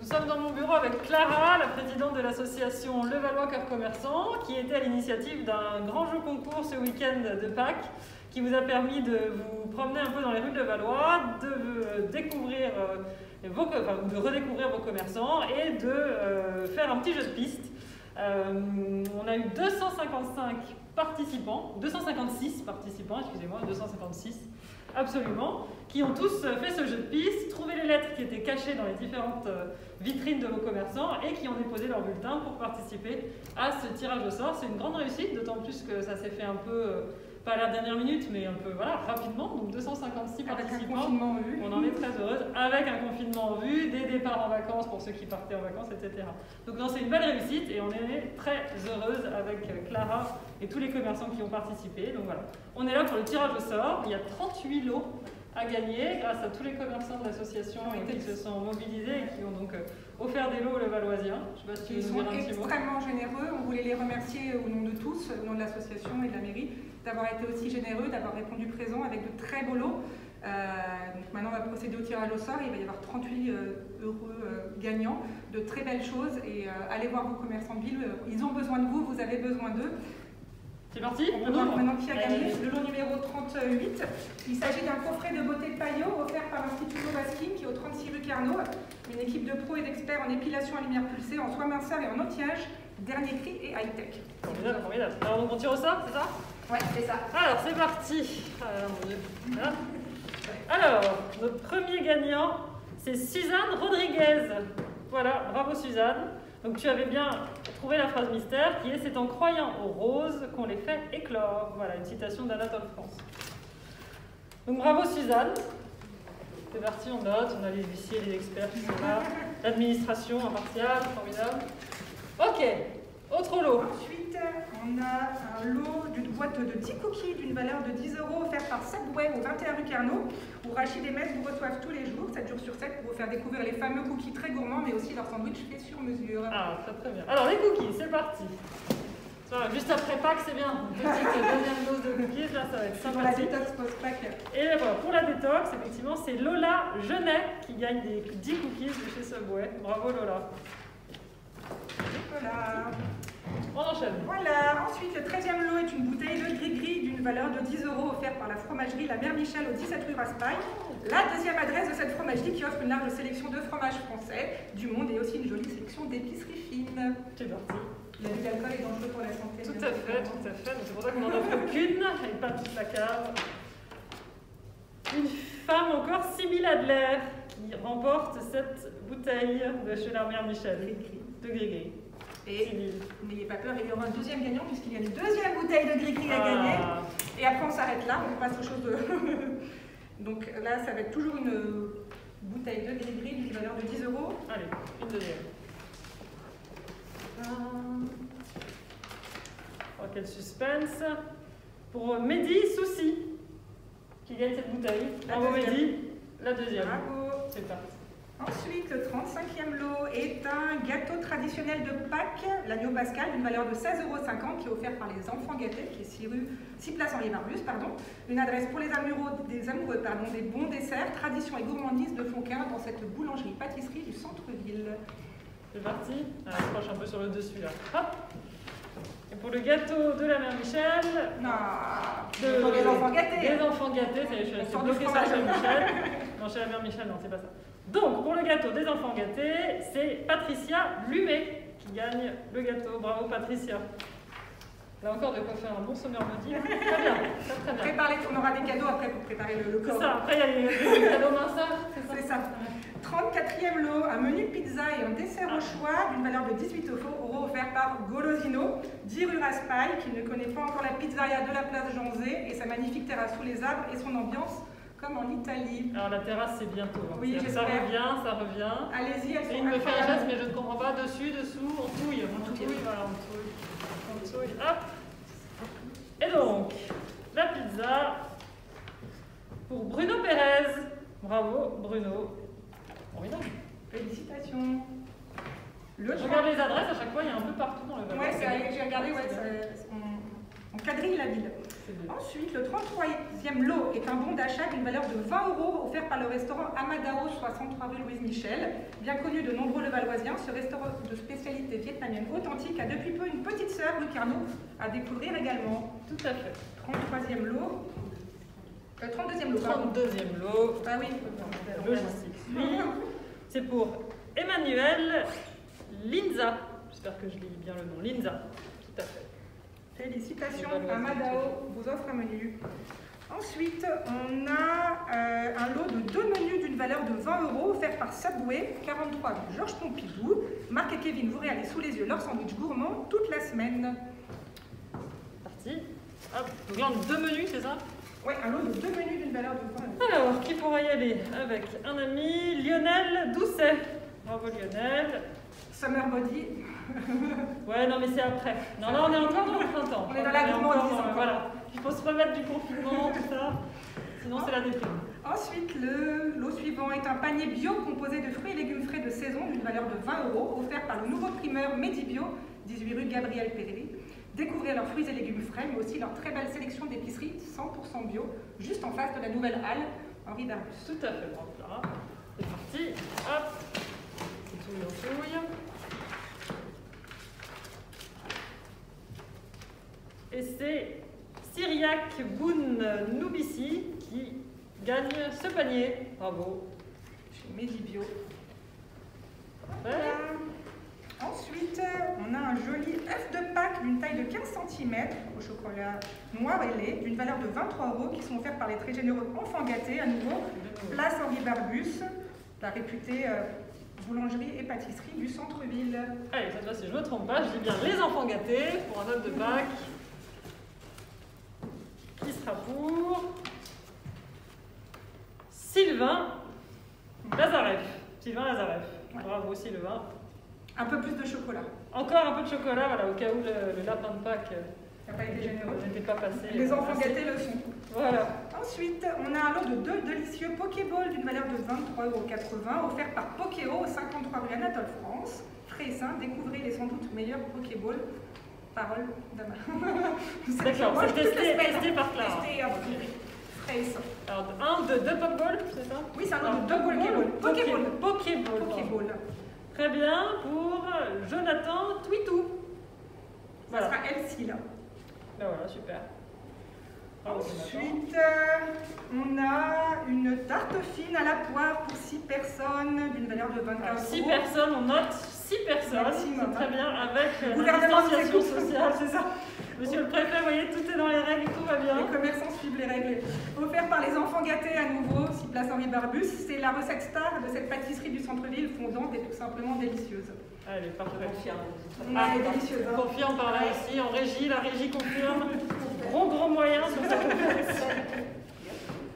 Nous sommes dans mon bureau avec Clara, la présidente de l'association Levallois Cœur Commerçant, qui était à l'initiative d'un grand jeu concours ce week-end de Pâques, qui vous a permis de vous promener un peu dans les rues de Levallois, de découvrir de redécouvrir vos commerçants et de faire un petit jeu de piste. On a eu 256 participants, excusez-moi, 256, absolument, qui ont tous fait ce jeu de piste, trouvé les lettres qui étaient cachées dans les différentes vitrines de vos commerçants et qui ont déposé leur bulletin pour participer à ce tirage au sort. C'est une grande réussite, d'autant plus que ça s'est fait un peu, pas à la dernière minute, mais un peu rapidement. Donc 256 participants, on en est très heureuse, avec un confinement en vue, des départs en vacances pour ceux qui partaient en vacances, etc. Donc c'est une belle réussite et on est très heureuse avec Clara et tous les commerçants qui ont participé. Donc voilà, on est là pour le tirage au sort. Il y a 38 lots à gagner grâce à tous les commerçants de l'association qui se sont mobilisés et qui ont donc offert des lots aux Levalloisiens. Je sais pas si tu veux nous dire un petit mot. Ils sont extrêmement généreux. On voulait les remercier au nom de tous, au nom de l'association et de la mairie, d'avoir été aussi généreux, d'avoir répondu présent avec de très beaux lots. Donc maintenant, on va procéder au tirage au sort. Il va y avoir 38 heureux gagnants, de très belles choses. Et allez voir vos commerçants de ville. Ils ont besoin de vous, vous avez besoin d'eux. C'est parti. On va voir maintenant qui a gagné. Le lot numéro 38. Il s'agit d'un coffret de beauté paillot offert par l'Institut Novaskin qui est au 36 rue Carnot. Une équipe de pros et d'experts en épilation à lumière pulsée, en soins minceurs et en outillage, dernier cri et high-tech. Formidable, formidable. Alors donc on tire au sort, c'est ça? Ouais, c'est ça. Alors c'est parti. Alors, notre premier gagnant, c'est Suzanne Rodriguez. Voilà, bravo Suzanne. Donc tu avais bien trouvé la phrase mystère qui est « C'est en croyant aux roses qu'on les fait éclore ». Voilà, une citation d'Anatole France. Donc bravo Suzanne. C'est parti, on note, on a les huissiers, les experts qui sont là. L'administration impartiale, formidable. Ok, autre lot. Ensuite, on a un lot d'une boîte de 10 cookies d'une valeur de 10 € offert par Subway au 21 rue Carnot, où Rachid et Metz vous reçoivent tous les jours, 7 jours sur 7, pour vous faire découvrir les fameux cookies très gourmands, mais aussi leurs sandwichs faits sur mesure. Ah, très très bien. Alors les cookies, c'est parti. Juste après Pâques, c'est bien. Une petite deuxième dose de cookies, là, ça va être sympathique. Pour la détox post-Pâques. Et voilà, pour la détox, effectivement, c'est Lola Genet qui gagne des 10 cookies de chez Subway. Bravo Lola. Voilà. On enchaîne. Voilà. Ensuite, le 13e lot est une bouteille de gris-gris d'une valeur de 10 € offerte par la fromagerie La Mère Michel au 17 rue Raspail. La deuxième adresse de cette fromagerie qui offre une large sélection de fromages français, du monde et aussi une jolie sélection d'épiceries fines. C'est parti. L'abus d'alcool est dangereux pour la santé. Tout à fait, tout à fait. C'est pour ça qu'on n'en offre qu'une et pas toute la cave. Une femme encore, Sybille Adler, qui remporte cette bouteille de chez La Mère Michel. De gris-gris. Et n'ayez pas peur, il y aura un deuxième gagnant puisqu'il y a une deuxième bouteille de gris-gris à gagner. Et après on s'arrête là, on passe aux choses de... Donc là ça va être toujours une bouteille de gris-gris d'une valeur de 10 €. Allez, une deuxième. Oh, quel suspense. Pour Mehdi Souci, qui gagne cette bouteille. Bravo Mehdi, la deuxième. Bravo. C'est parti. Ensuite, le 35e lot est un gâteau traditionnel de Pâques, l'agneau pascal, d'une valeur de 16,50 € qui est offert par les enfants gâtés, qui est 6 places Henri Barbus, Une adresse pour les amoureux des bons desserts, tradition et gourmandise de Fonquin dans cette boulangerie-pâtisserie du centre-ville. C'est parti. On accroche un peu sur le dessus là. Hop. Et pour le gâteau de la Mère Michel. Pour les enfants gâtés. Des enfants gâtés, je suis restée bloquée ça chez Michel. Non, chez la Mère Michel, non, c'est pas ça. Donc, pour le gâteau des enfants gâtés, c'est Patricia Lumet qui gagne le gâteau. Bravo Patricia. Là encore, de quoi faire un bon sommaire maudit. Très bien, très bien. Préparez, on aura des cadeaux après pour préparer le corps. C'est ça, après il y a les cadeaux minceurs. C'est ça. 34e lot, un menu pizza et un dessert au choix d'une valeur de 18 € offert par Golosino, 10 rue Raspail, qui ne connaît pas encore la pizzeria de la place Janzé et sa magnifique terrasse sous les arbres et son ambiance comme en Italie. Alors la terrasse c'est bientôt. Hein. Oui, ça revient, ça revient. Allez-y, elles sont il me fait un geste mais je ne comprends pas. Dessus, dessous, on touille. Voilà, on touille. Hop. Et donc, la pizza pour Bruno Pérez. Bravo Bruno. Formidable. Félicitations. Je regarde les adresses, à chaque fois il y a un peu partout dans le Val. Ouais, j'ai regardé, on quadrille la ville. Ensuite, le 33e lot est un bon d'achat d'une valeur de 20 € offert par le restaurant Amadao, 63 rue Louise Michel. Bien connu de nombreux Levalloisiens, ce restaurant de spécialité vietnamienne authentique a depuis peu une petite sœur, rue Carnot, à découvrir également. Tout à fait. 33e lot. 32e lot. 32e lot. Ah oui. Logistique. C'est pour Emmanuel Linza. J'espère que je lis bien le nom. Linza. Tout à fait. Félicitations, Amadao vous offre un menu. Ensuite, on a un lot de 2 menus d'une valeur de 20 € offerts par Subway, 43 rue Georges Pompidou. Marc et Kevin vous réalisent sous les yeux leur sandwich gourmand toute la semaine. Parti. Hop. Donc là, on a 2 menus, c'est ça? Oui, un lot de 2 menus d'une valeur de 20 €. Alors, qui pourra y aller? Avec un ami, Lionel Doucet. Bravo Lionel. Summer Body. Ouais, non, mais c'est après. Non, là, on est encore dans le printemps. On est dans la gourmandise encore. Voilà. Il faut se remettre du confinement, tout ça. Sinon, c'est la déprime. Ensuite, le lot suivant est un panier bio composé de fruits et légumes frais de saison d'une valeur de 20 € offert par le nouveau primeur Medibio, 18 rue Gabriel Péréli. Découvrez leurs fruits et légumes frais, mais aussi leur très belle sélection d'épiceries 100% bio, juste en face de la nouvelle halle Henri Darbus. Tout à fait, donc là, c'est parti. Hop, c'est touille en touille. Et c'est Syriac Boun Noubissi qui gagne ce panier. Bravo. Chez Medibio. Ouais. Ensuite, on a un joli œuf de Pâques d'une taille de 15 cm au chocolat noir et lait d'une valeur de 23 € qui sont offerts par les très généreux enfants gâtés, à nouveau, place Henri Darbus, la réputée boulangerie et pâtisserie du centre-ville. Allez, cette fois-ci, je ne me trompe pas, je dis bien les enfants gâtés pour un œuf de Pâques. Qui sera pour Sylvain Lazareff. Sylvain Lazareff. Ouais. Bravo Sylvain. Un peu plus de chocolat. Encore un peu de chocolat, voilà, au cas où le lapin de Pâques Ça n'a pas été généreux. n'était pas passé. Les enfants gâtés le sont. Voilà. Ensuite, on a un lot de 2 délicieux Pokéballs d'une valeur de 23,80 € offerts par Pokéo au 53 rue Anatole France. Frais et sains, découvrez les sans doute meilleurs Pokéballs. Parole d'Ama. D'accord, c'est testé par Clara. Testé frais et sains. Alors, un de 2 Pokéballs, c'est ça? Oui, c'est un lot de 2 Pokéballs. Pokéball. Très bien, pour Jonathan Twitou. Ça sera Elsie là. Ben voilà, super. Bravo, Jonathan. Ensuite, on a une tarte fine à la poire pour 6 personnes d'une valeur de 24 €. 6 personnes, on note 6 personnes. Maximum, C'est très bien, avec la gouvernement distanciation nous écoute. sociale, c'est ça. Monsieur le préfet, vous voyez, tout est dans les règles, tout va bien. Les commerçants suivent les règles. Offert par les enfants gâtés à nouveau, 6 place Henri Darbus. C'est la recette star de cette pâtisserie du centre-ville, fondante et tout simplement délicieuse. Allez, parfait. Elle est délicieuse. On confirme par là aussi, en régie, la régie confirme. Gros moyen sur cette conférence.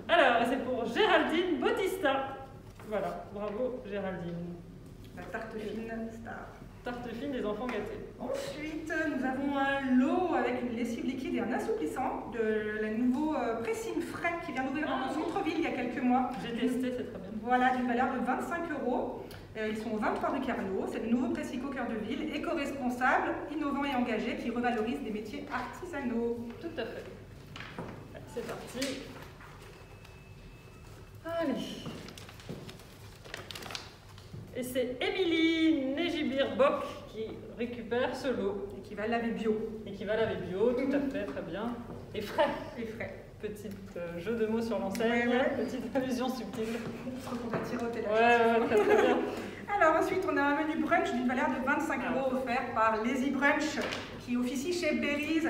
Alors, c'est pour Géraldine Bautista. Voilà, bravo Géraldine. La tarte fine star. Tarte fine des enfants gâtés. Ensuite, nous avons un lot avec une lessive liquide et un assouplissant de la nouveau pressing frais qui vient d'ouvrir dans le centre-ville il y a quelques mois. J'ai testé, c'est très bien. Voilà, d'une valeur de 25 €. Ils sont au 23 rue Carnot. C'est le nouveau Pressico cœur de ville, éco-responsable, innovant et engagé, qui revalorise des métiers artisanaux. Tout à fait. Allez, c'est parti. Allez. Et c'est Émilie Négibir-Bock qui récupère ce lot. Et qui va laver bio. Et qui va laver bio, tout à fait, très bien. Et frais. Et frais. Petit jeu de mots sur l'enseigne, Ouais. petite allusion subtile. Je crois qu'on va tirer au téléphone. Ouais, très bien. Alors ensuite, on a un menu brunch d'une valeur de 25 € offert par Lazy Brunch, qui officie chez Berry's.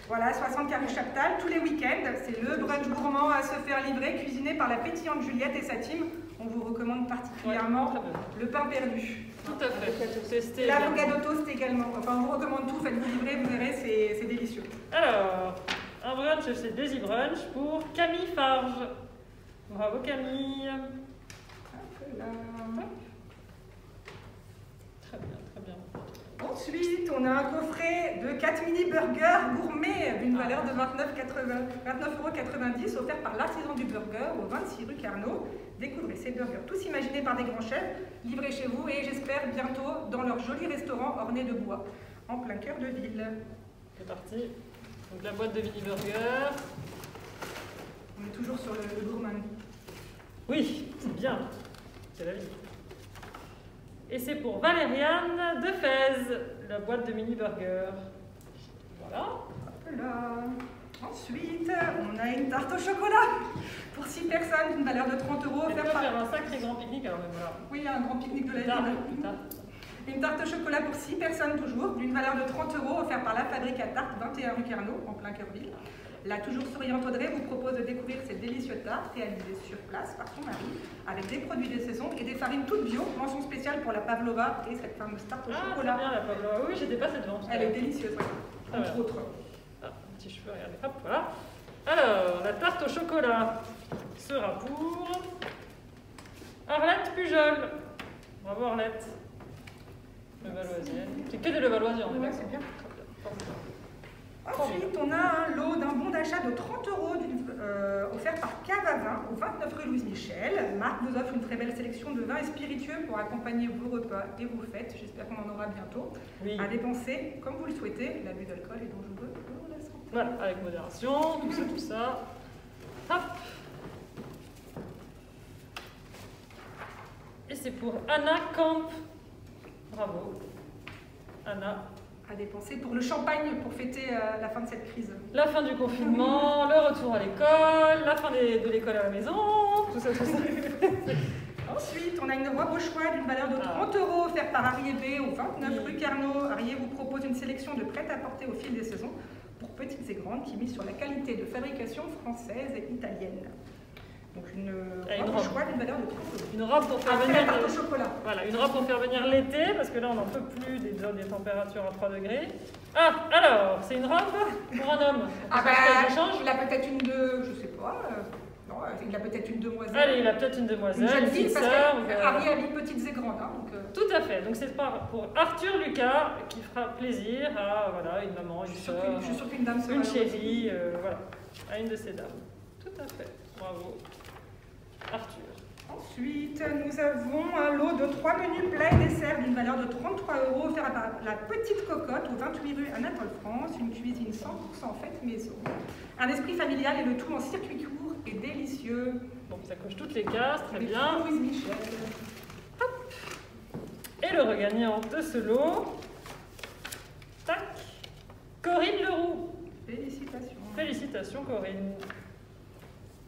Voilà, 60 rue Chaptal, tous les week-ends. C'est le brunch gourmand à se faire livrer, cuisiné par la pétillante Juliette et sa team. On vous recommande particulièrement le pain perdu. Tout à fait. Testé. L'avocado toast également. Enfin, on vous recommande tout, faites-vous livrer, vous verrez, c'est délicieux. Alors, un brunch, c'est Daisy Brunch pour Camille Farge. Bravo Camille. Hop là. Très bien, très bien. Ensuite, on a un coffret de 4 mini burgers gourmets d'une valeur de 29,90 € offert par l'artisan du burger au 26 rue Carnot. Découvrez ces burgers tous imaginés par des grands chefs, livrés chez vous et j'espère bientôt dans leur joli restaurant orné de bois, en plein cœur de ville. C'est parti. Donc la boîte de mini burger. On est toujours sur le gourmand. Oui, c'est bien. C'est la vie. Et c'est pour Valériane de Fès, la boîte de mini burger. Voilà. Hop là. Ensuite, on a une tarte au chocolat pour 6 personnes d'une valeur de 30 €. On peut faire un sacré grand pique-nique alors même voilà. Oui, un grand pique-nique de la Tard, ville. plus tard. Une tarte au chocolat pour 6 personnes toujours, d'une valeur de 30 € offerte par la Fabrique à Tarte, 21 rue Carnot, en plein cœur-ville. La toujours souriante Audrey vous propose de découvrir cette délicieuse tarte réalisée sur place par son mari, avec des produits de saison et des farines toutes bio. Mention spéciale pour la pavlova et cette fameuse tarte au chocolat. C'est bien la pavlova. Oui, j'étais pas cette vente. Elle est délicieuse, oui. Entre autres. Ah, un petit cheveu, regardez. Hop, voilà. Alors, la tarte au chocolat sera pour Arlette Pujol. Bravo Arlette. Levalloisienne. C'est que des Levalloisiens. Ouais, c'est bien. Ensuite, on a un lot d'un bon d'achat de 30 € offert par Cave à Vin au 29 rue Louise Michel. Marc vous offre une très belle sélection de vins et spiritueux pour accompagner vos repas et vos fêtes. J'espère qu'on en aura bientôt. Oui. À dépenser comme vous le souhaitez. L'abus d'alcool est dangereux pour la santé. Voilà, avec modération, tout ça. Hop. Et c'est pour Anna Camp. Bravo. Anna. À dépenser pour le champagne pour fêter la fin de cette crise. La fin du confinement, le retour à l'école, la fin de l'école à la maison, tout ça, tout ça. Ensuite, on a une robe au choix d'une valeur de 30 € offerte par Arié B au 29 rue Carnot. Arié vous propose une sélection de prêt-à-porter au fil des saisons pour petites et grandes qui misent sur la qualité de fabrication française et italienne. Donc une robe au choix d'une valeur de 30 €. Une robe pour faire Après venir la tarte au chocolat. Voilà, une robe pour faire venir l'été, parce que là on n'en peut plus des températures à 3 degrés. Ah, alors, c'est une robe pour un homme. Ah bah, il a peut-être une de, je sais pas, non, il a peut-être une demoiselle. Allez, il a peut-être une Une demoiselle, jeune une fille, petite parce sœur. qu'Harry a mis petites et grandes. Hein, donc, Tout à fait, donc c'est pour Arthur Lucas qui fera plaisir à voilà, une maman, une sœur, je suis sûre qu'une dame sera une heureuse. chérie, voilà, à une de ces dames. Tout à fait, bravo. Arthur. Ensuite, nous avons un lot de 3 menus plats et desserts d'une valeur de 33 € offert par la Petite Cocotte au 28 rue Anatole France, une cuisine 100% faite maison. Un esprit familial et le tout en circuit court et délicieux. Bon, ça coche toutes les cases, très bien. Louise Michel. Hop. Et le regagnant de ce lot, tac, Corinne Leroux. Félicitations. Félicitations Corinne.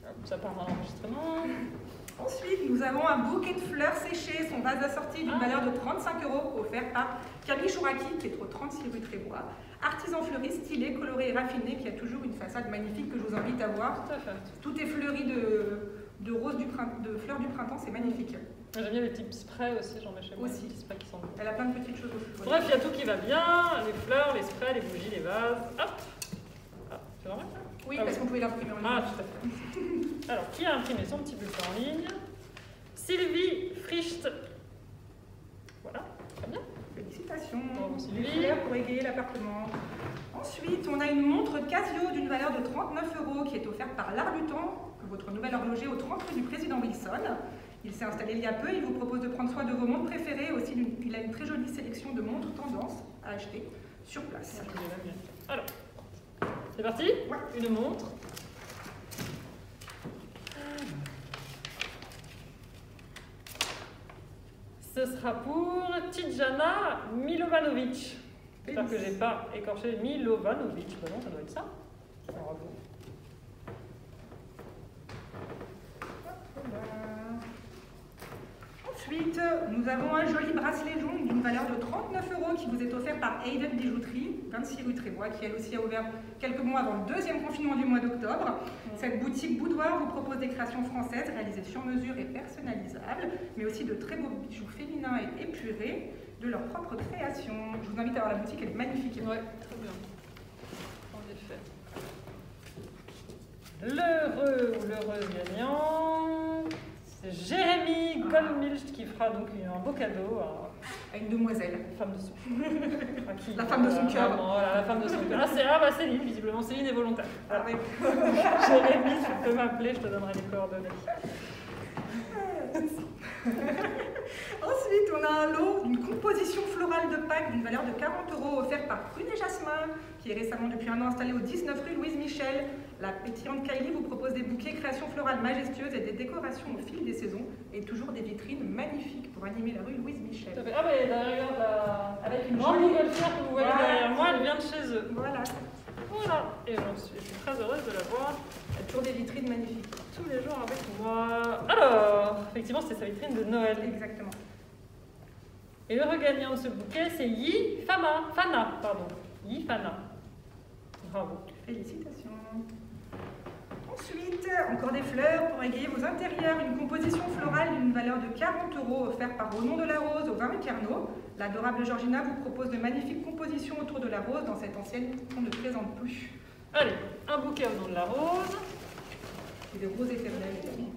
Hop, ça part dans l'enregistrement. Ensuite, nous avons un bouquet de fleurs séchées, son vase assorti d'une valeur de 35 € offert par Camille Chouraki, qui est au 36 rue Trébois. Artisan fleuri, stylé, coloré et raffiné, qui a toujours une façade magnifique que je vous invite à voir. Tout à fait. Tout est fleuri de roses de fleurs du printemps, c'est magnifique. J'aime bien les petits sprays aussi, j'en mets chez moi. Aussi. Les petits sprays qui sont bons. Elle a plein de petites choses aussi. Bref, il y a tout qui va bien, les fleurs, les sprays, les bougies, les vases. Hop. Ah, c'est normal ça? Oui, Ah parce oui. qu'on pouvait l'imprimer en ligne. Ah, tout à fait. Alors, qui a imprimé son petit bulletin en ligne? Sylvie Fricht. Voilà, très bien. Félicitations. Bravo, Sylvie. Des fleurs pour égayer l'appartement. Ensuite, on a une montre Casio d'une valeur de 39 € qui est offerte par l'Art du Temps, votre nouvel horloger au 30 rue du Président Wilson. Il s'est installé il y a peu, il vous propose de prendre soin de vos montres préférées. Aussi, il a une très jolie sélection de montres tendance à acheter sur place. Alors, c'est parti? Ouais. Une montre. Ce sera pour Tijana Milovanovic. J'espère que je n'ai pas écorché Milovanovic. Ben non, ça doit être ça. Bravo. Ensuite, nous avons un joli bracelet jaune d'une valeur de 39 € qui vous est offert par Hayden Bijouterie, 26 rue Trébois, qui elle aussi a ouvert quelques mois avant le deuxième confinement du mois d'octobre. Cette boutique boudoir vous propose des créations françaises réalisées sur mesure et personnalisables, mais aussi de très beaux bijoux féminins et épurés de leur propre création. Je vous invite à voir la boutique, elle est magnifique. Oui, très bien. En effet. L'heureux ou l'heureuse gagnant, c'est Jérémy Goldmilch qui fera donc un beau cadeau À une demoiselle. à la femme de son qui, La femme de son cœur. Voilà, la femme de son cœur. Là, c'est Céline, visiblement. Céline est volontaire. Ah ouais. Jérémy, tu peux m'appeler, je te donnerai les coordonnées. Ensuite, on a un lot d'une composition florale de Pâques d'une valeur de 40 € offerte par Prune et Jasmin, qui est récemment depuis un an installée au 19 rue Louise Michel. La pétillante Kylie vous propose des bouquets créations florales majestueuses et des décorations au fil des saisons et toujours des vitrines magnifiques pour animer la rue Louise Michel. Ah mais derrière avec une grande montgolfière que vous voyez derrière moi, elle vient de chez eux. Voilà. Voilà, et je suis très heureuse de la voir. Il y a toujours des vitrines magnifiques. Tous les jours avec moi. Alors, effectivement, c'est sa vitrine de Noël. Exactement. Et le regagnant de ce bouquet, c'est Fana. Fana. Bravo. Félicitations. Ensuite, encore des fleurs pour égayer vos intérieurs. Une composition florale d'une valeur de 40 € offerte par Au nom de la rose au vin Carnot. L'adorable Georgina vous propose de magnifiques compositions autour de la rose dans cette ancienne qu'on ne présente plus. Allez, un bouquet au nom de la rose. Et des roses éternelles également.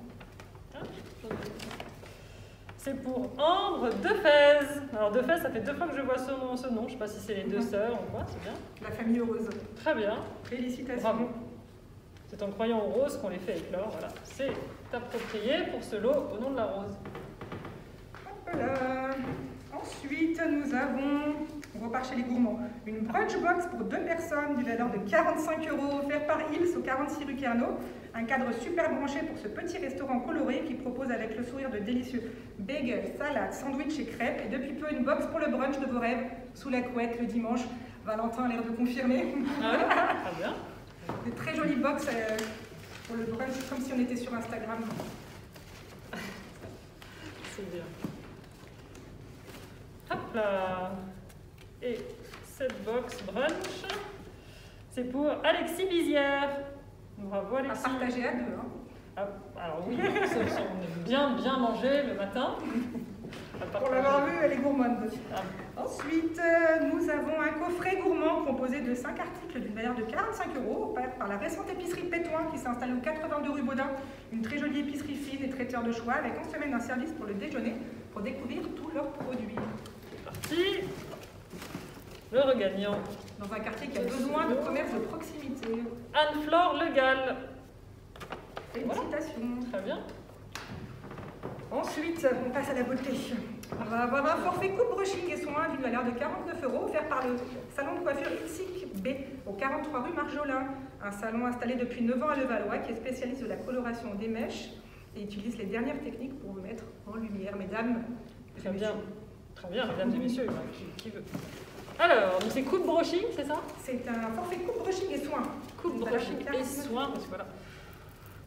C'est pour Ambre Defez. Alors Defez, ça fait 2 fois que je vois ce nom. Je ne sais pas si c'est les 2 sœurs ou quoi, c'est bien. La famille heureuse. Très bien. Félicitations. Bravo. C'est en croyant aux roses qu'on les fait éclore. Voilà. C'est approprié pour ce lot au nom de la rose. Voilà. Ensuite, nous avons, on repart chez les gourmands, une brunch box pour 2 personnes d'une valeur de 45 € offert par Hills au 46 rue Carnot. Un cadre super branché pour ce petit restaurant coloré qui propose avec le sourire de délicieux bagels, salades, sandwichs et crêpes. Et depuis peu, une box pour le brunch de vos rêves, sous la couette le dimanche. Valentin a l'air de confirmer. Ah oui, très bien. Des très jolies box pour le brunch, comme si on était sur Instagram. C'est bien. Hop là. Et cette box brunch, c'est pour Alexis Bizière. Bravo Alexis. À partager à 2. Hein. Ah, alors oui, on aime bien manger le matin. Pour l'avoir vu, elle est gourmande. Ah. Ensuite, nous avons un coffret gourmand composé de 5 articles d'une valeur de 45 € offert par la récente épicerie Pétoin qui s'installe au 82 rue Baudin. Une très jolie épicerie fine et traiteur de choix avec en semaine un service pour le déjeuner pour découvrir tous leurs produits. C'est parti. Le regagnant. Dans un quartier qui a besoin de commerce de proximité. Anne-Flore Le Gall. Félicitations. Voilà. Très bien. Ensuite, on passe à la beauté. On va avoir un forfait coupe, brushing et soins d'une valeur de 49 € offert par le salon de coiffure Ilsic B au 43 rue Marjolin. Un salon installé depuis 9 ans à Levallois qui est spécialiste de la coloration des mèches et utilise les dernières techniques pour vous mettre en lumière, mesdames. Très bien. Très bien, mesdames et messieurs, qui veut. Alors, donc c'est coupe brushing, c'est ça? C'est un forfait coupe, brushing et soins. Coupe, brushing et soins, parce que voilà.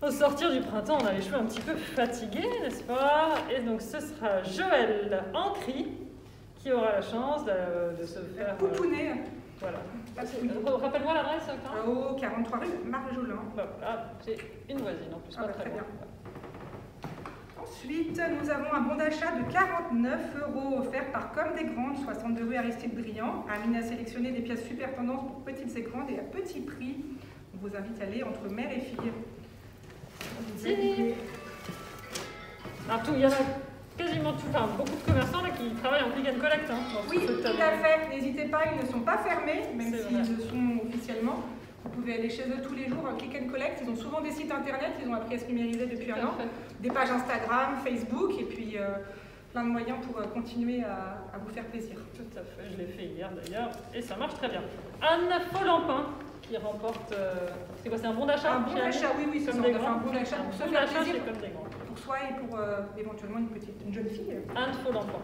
Au sortir du printemps, on a les cheveux un petit peu fatigués, n'est-ce pas? Et donc ce sera Joël Ancry qui aura la chance de se faire... Pouponner. Voilà. Rappelle-moi l'adresse, Karin. Au 43 rue Marjolin. Voilà, j'ai une voisine en plus, pas très bien. Ensuite, nous avons un bon d'achat de 49 € offert par Comme des Grandes, 62 rue Aristide Briand. Amine a sélectionné des pièces super tendances pour petites et grandes et à petit prix. On vous invite à aller entre mère et fille. Alors, il y en a quasiment tout, enfin, beaucoup de commerçants là, qui travaillent en click and collect. Hein, oui, tout à fait. N'hésitez pas, ils ne sont pas fermés, même s'ils le sont officiellement. Vous pouvez aller chez eux tous les jours, click and collect. Ils ont souvent des sites internet, ils ont appris à se numériser depuis un an. Des pages Instagram, Facebook, et puis plein de moyens pour continuer à vous faire plaisir. Tout à fait, je l'ai fait hier d'ailleurs, et ça marche très bien. Anne Follampin qui remporte... c'est quoi, c'est un bon d'achat? Un bon d'achat, oui, c'est un bon d'achat pour se faire plaisir. Comme des grands. Pour soi et pour éventuellement une jeune fille. Anne Follampin.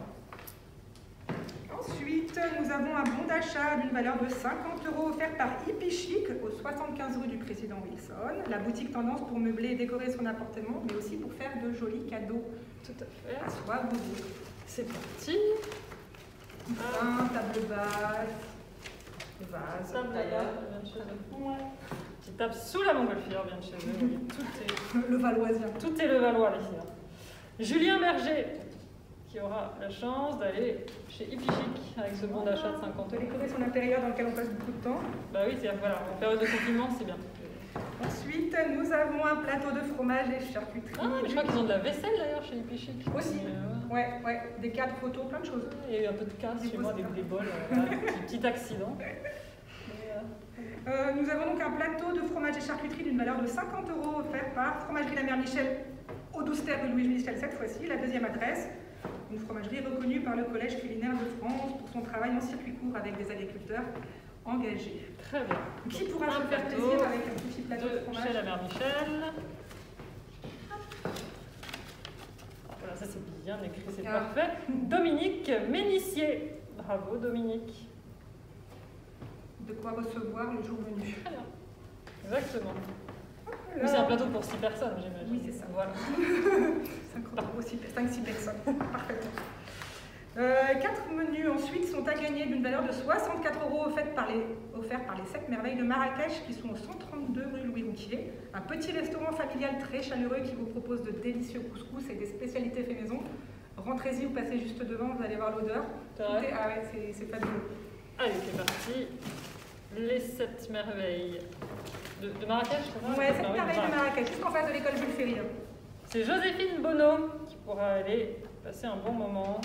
Ensuite, nous avons un bon d'achat d'une valeur de 50 € offert par Hippie Chic au 75 rue du Président Wilson. La boutique tendance pour meubler et décorer son appartement, mais aussi pour faire de jolis cadeaux. Tout à fait. À soi, vous dire. C'est parti. Un table basse, vase, table basse, vient de chez eux. Qui tape sous la montgolfière, vient de chez eux. Tout est le valoisien. Tout est le Valois ici. Julien Berger, qui aura la chance d'aller chez Hippie Chic avec ce bon d'achat de 50 €. De décorer son intérieur dans lequel on passe beaucoup de temps. Bah oui, voilà, en période de confinement, c'est bien. Ensuite, nous avons un plateau de fromage et charcuterie. Ah, mais je crois qu'ils ont de la vaisselle d'ailleurs chez Hippie Chic. Aussi. Ouais, des cadres photos, plein de choses. Il y a eu un peu de casse chez moi, des bols, petit accident. Nous avons donc un plateau de fromage et charcuterie d'une valeur de 50 € offert par Fromagerie La Mère Michel au 12 terre de Louise Michel cette fois-ci, la deuxième adresse. une fromagerie reconnue par le Collège culinaire de France pour son travail en circuit court avec des agriculteurs engagés. Très bien. Qui pourra se faire plaisir avec un petit plateau de fromage chez la mère Michel. Voilà, ça c'est bien écrit, c'est parfait. Dominique Ménissier. Bravo Dominique. De quoi recevoir le jour venu. Très bien. Exactement. Oui, c'est un plateau pour 6 personnes, j'imagine. Oui, c'est ça. Voilà. 5-6 personnes. Parfaitement. 4 menus ensuite sont à gagner d'une valeur de 64 € offerts par les 7 merveilles de Marrakech qui sont au 132 rue Louis Rouquier. Un petit restaurant familial très chaleureux qui vous propose de délicieux couscous et des spécialités fait maison. Rentrez-y ou passez juste devant, vous allez voir l'odeur. Ah ouais, c'est fabuleux. Allez, c'est parti. Les 7 merveilles de Marrakech, c'est ça? Ouais, 7 merveilles de Marrakech, juste en face de l'école Jules Ferry. C'est Joséphine Bonneau qui pourra aller passer un bon moment.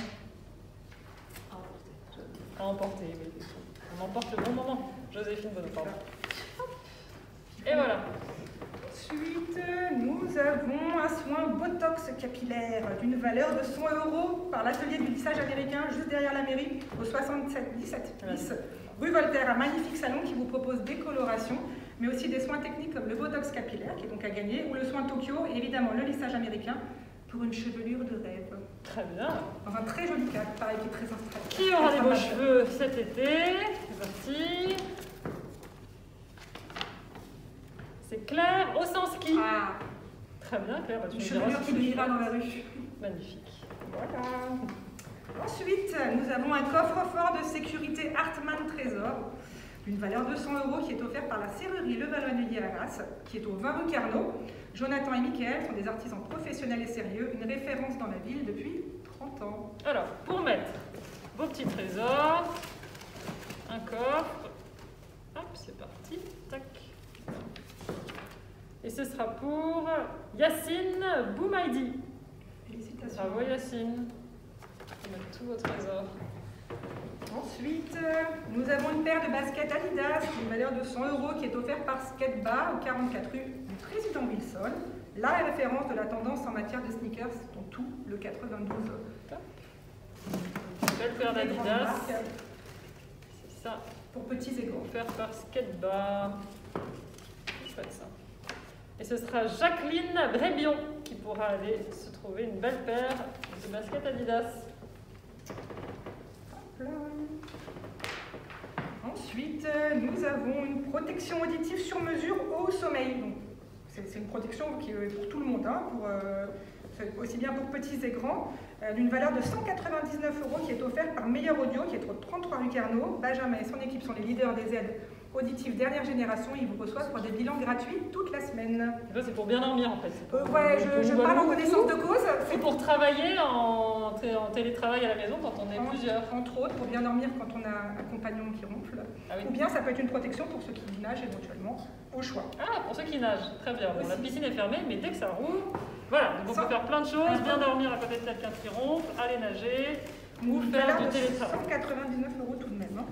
À emporter, oui. On emporte le bon moment. Joséphine Bonneau, pardon. Et voilà. Ensuite, nous avons un soin Botox capillaire d'une valeur de 100 € par l'atelier du lissage américain juste derrière la mairie au 77 10 rue Voltaire, un magnifique salon qui vous propose des colorations, mais aussi des soins techniques comme le Botox capillaire qui est donc à gagner, ou le soin Tokyo et évidemment le lissage américain pour une chevelure de rêve. Très bien. Dans un très joli cadre, pareil, qui est très installé. Qui aura des beaux cheveux cet été? C'est parti. C'est Claire au sens ski. Ah. Très bien, Claire. Une chevelure qui brillera dans la rue. Magnifique. Voilà. Ensuite, nous avons un coffre-fort de sécurité Hartmann Trésor d'une valeur de 100 € qui est offert par la serrurerie Le Vallonnier à Arras, qui est au 20 rue Carnot. Jonathan et Mickaël sont des artisans professionnels et sérieux, une référence dans la ville depuis 30 ans. Alors, pour mettre vos petits trésors, un coffre, hop, c'est parti, tac. Et ce sera pour Yacine Boumaidi. Félicitations. Bravo Yacine. On va mettre tous vos trésors. Ensuite, nous avons une paire de baskets Adidas d'une valeur de 100 € qui est offerte par Skatebar au 44 rue du Président Wilson, la référence de la tendance en matière de sneakers dont tout le 92. Une belle paire d'Adidas. C'est ça. Pour petits et grands. Offert par Skatebar. Chouette ça. Et ce sera Jacqueline Brébion qui pourra aller se trouver une belle paire de baskets Adidas. Ensuite, nous avons une protection auditive sur mesure au sommeil. C'est une protection qui est pour tout le monde, hein, aussi bien pour petits et grands, d'une valeur de 199 € qui est offerte par Meilleur Audio, qui est au 33 rue Carnot. Benjamin et son équipe sont les leaders des aides auditives dernière génération. Ils vous reçoivent pour des bilans gratuits toute la semaine. C'est pour bien dormir en fait. Ouais, je parle en connaissance de cause. C'est pour travailler en télétravail à la maison quand on est plusieurs. Entre autres, pour bien dormir quand on a un compagnon qui ronfle. Ah oui. Ou bien ça peut être une protection pour ceux qui nagent éventuellement, au choix. Ah, pour ceux qui nagent, très bien. Bon, la piscine est fermée, mais dès que ça rouvre, voilà, donc on peut faire plein de choses, bien dormir à côté de quelqu'un qui ronfle, aller nager, ou faire du télétravail. 199 € tout de même. Hein.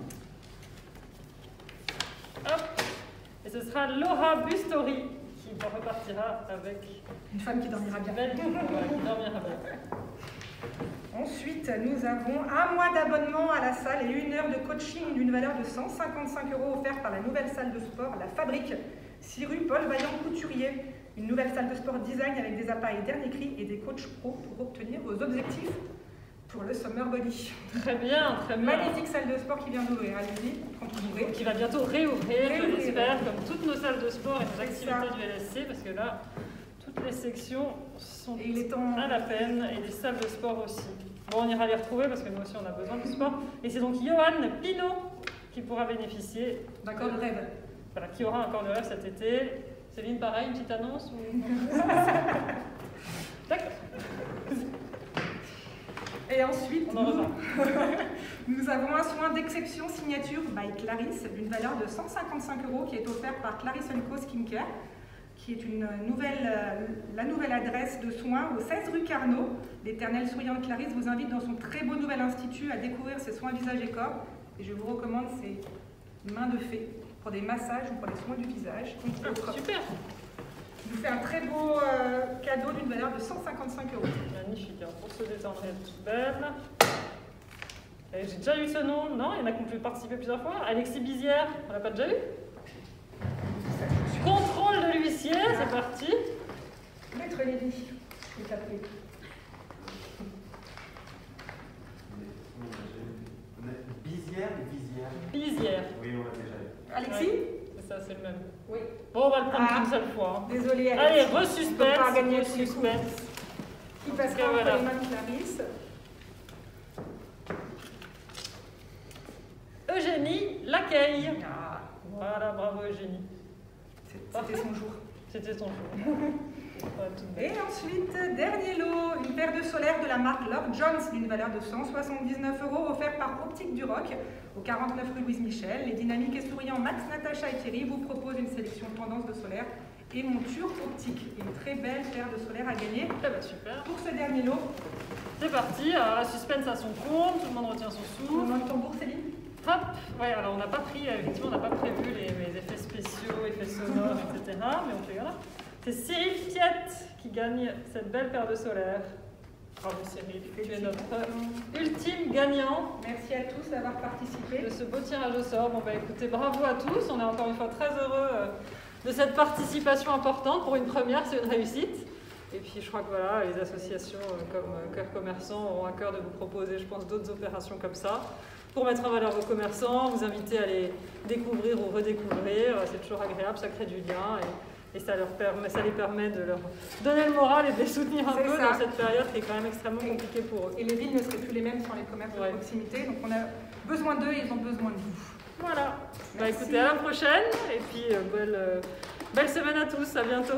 Hop. Et ce sera Laura Bustori qui repartira avec une femme qui dormira bien. Qui dormira bien. Ensuite, nous avons un mois d'abonnement à la salle et 1 heure de coaching d'une valeur de 155 € offerte par la nouvelle salle de sport, La Fabrique, 6 rue Paul Vaillant Couturier. Une nouvelle salle de sport design avec des appareils dernier cri et des coachs pro pour obtenir vos objectifs pour le Summer Body. Très bien, très bien. Magnifique salle de sport qui vient d'ouvrir, allez-y, quand vous ouvrez. Qui va bientôt réouvrir, je l'espère, comme toutes nos salles de sport et nos activités du LSC, parce que là, toutes les sections sont à la peine, et les salles de sport aussi. Bon, on ira les retrouver, parce que nous aussi on a besoin de sport. Et c'est donc Johan Pinault qui pourra bénéficier d'un corps de rêve. Voilà, qui aura un corps de rêve cet été. Céline, pareil, une petite annonce ou... D'accord. Et ensuite, nous avons un soin d'exception signature by Clarisse d'une valeur de 155 € qui est offert par Clarisse & Co Skincare, qui est la nouvelle adresse de soins au 16 rue Carnot. L'éternelle souriante Clarisse vous invite dans son très beau nouvel institut à découvrir ses soins visage et corps. Et je vous recommande ses mains de fée pour des massages ou pour les soins du visage. Super. Je vous fais un très beau cadeau d'une valeur de 155 €. Magnifique, hein, pour se détendre. Henriette toute belle. J'ai déjà eu ce nom, non? Il y en a qui ont pu participer plusieurs fois. Alexis Bizière, on l'a pas déjà eu? Contrôle de l'huissier, c'est parti. Maître Lévy, je vais t'appeler. Bizière ou Visière? Bizière. Oui, on l'a déjà eu. Alexis? C'est ça, c'est le même. Oui. Bon, on va le prendre qu'une seule fois. Hein. Désolée, Allez, Alexis. On peut resuspense. pas gagner tous les coups. Resuspense. Qui En passera tout cas, entre voilà. les mains de Clarisse. Eugénie Lacaille. Ah, Voilà, bravo Eugénie. c'était son jour. C'était son jour. Voilà, toute belle. Et ensuite, dernier lot, une paire de solaires de la marque Lord Jones d'une valeur de 179 € offert par Optique du Roc au 49 rue Louise Michel. Les dynamiques et souriants Max, Natacha et Thierry vous proposent une sélection tendance de solaires et monture optique. Une très belle paire de solaires à gagner Ah bah super. pour ce dernier lot. C'est parti, alors, suspense à son compte, tout le monde retient son Tout le souffle. monde tambour, Céline? Hop, ouais, alors on n'a pas pris, effectivement, on n'a pas prévu les effets spéciaux, effets sonores, etc. Mais on fait voilà. C'est Cyril Piette qui gagne cette belle paire de solaires. Bravo Cyril, tu es notre ultime gagnant Merci à tous d'avoir participé. de ce beau tirage au sort. Bon bah écoutez, bravo à tous, on est encore une fois très heureux de cette participation importante. Pour une première, c'est une réussite. Et puis je crois que voilà, les associations comme Cœur Commerçant auront à cœur de vous proposer, je pense, d'autres opérations comme ça, pour mettre en valeur vos commerçants, vous inviter à les découvrir ou redécouvrir. C'est toujours agréable, ça crée du lien et ça les permet de leur donner le moral et de les soutenir un C'est peu ça. dans cette période qui est quand même extrêmement compliquée pour eux. Et les villes ne seraient plus les mêmes sans les commerces de Ouais. proximité. Donc on a besoin d'eux et ils ont besoin de vous. Voilà. Bah Merci. écoutez, à la prochaine et puis belle semaine à tous, à bientôt.